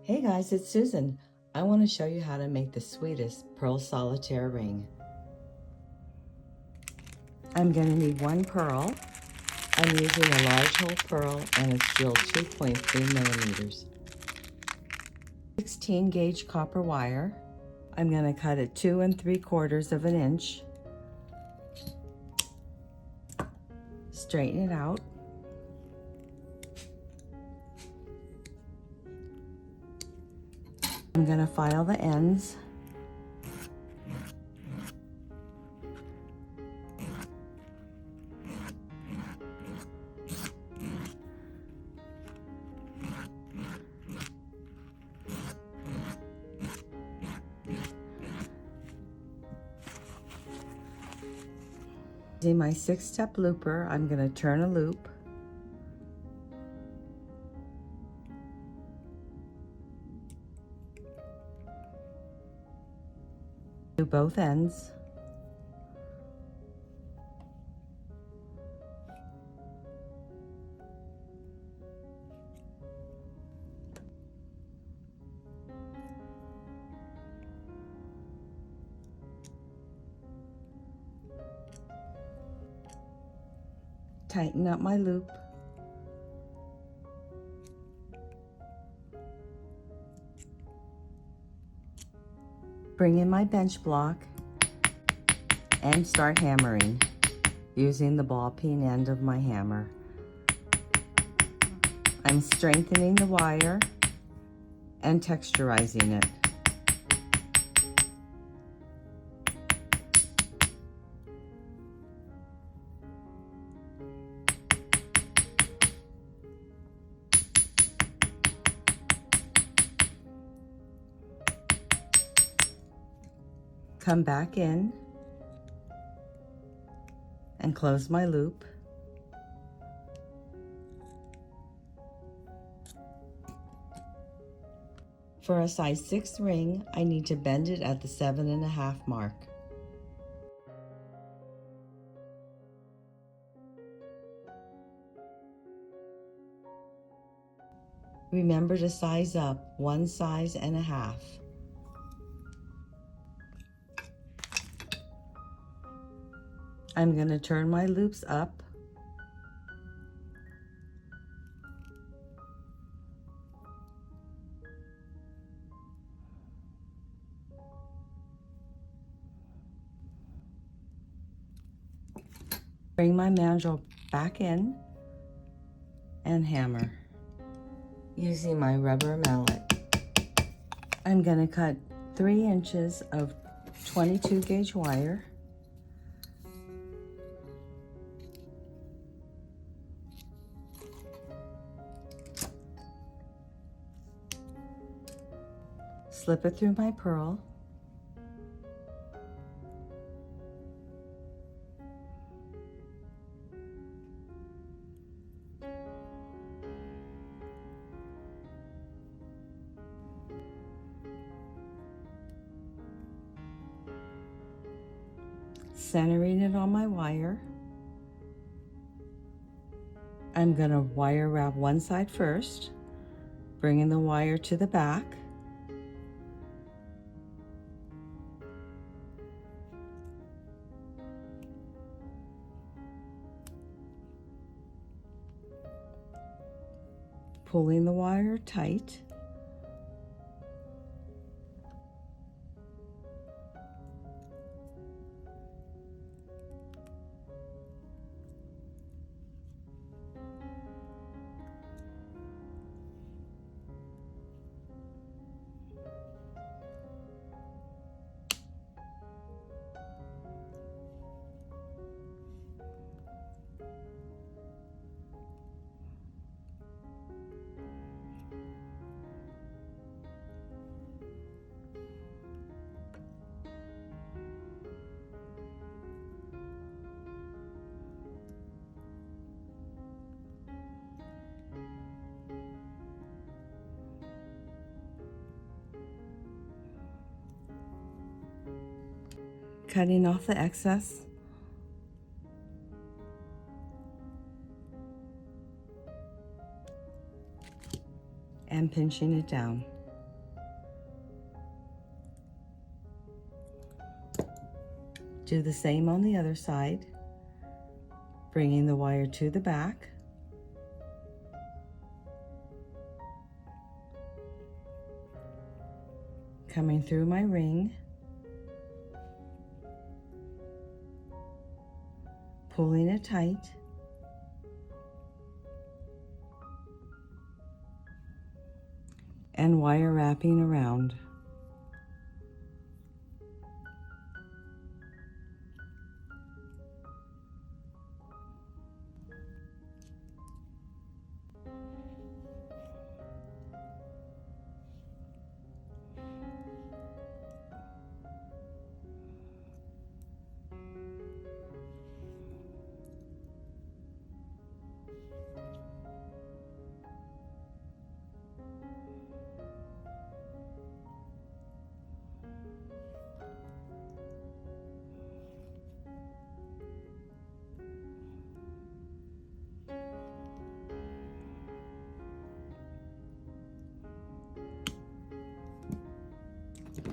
Hey guys, it's Susan. I want to show you how to make the sweetest pearl solitaire ring. I'm going to need one pearl. I'm using a large hole pearl and it's drilled 2.3 millimeters. 16 gauge copper wire. I'm going to cut it 2 3/4 of an inch. Straighten it out. I'm going to file the ends. Using my 6-step looper, I'm going to turn a loop. Do both ends. Tighten up my loop. Bring in my bench block and start hammering using the ball peen end of my hammer. I'm strengthening the wire and texturizing it. Come back in and close my loop. For a size 6 ring, I need to bend it at the 7.5 mark. Remember to size up 1.5 sizes. I'm going to turn my loops up. Bring my mandrel back in and hammer using my rubber mallet. I'm going to cut 3 inches of 22 gauge wire. Slip it through my pearl. Centering it on my wire. I'm going to wire wrap one side first, bringing the wire to the back. Pulling the wire tight. Cutting off the excess. And pinching it down. Do the same on the other side, bringing the wire to the back. Coming through my ring, pulling it tight, and wire wrapping around.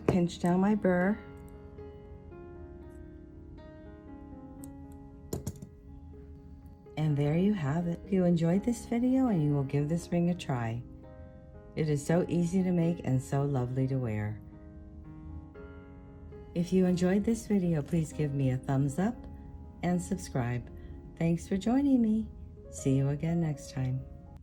Pinch down my burr. And there you have it. If you enjoyed this video, and you will give this ring a try. It is so easy to make and so lovely to wear. If you enjoyed this video, please give me a thumbs up and subscribe. Thanks for joining me. See you again next time.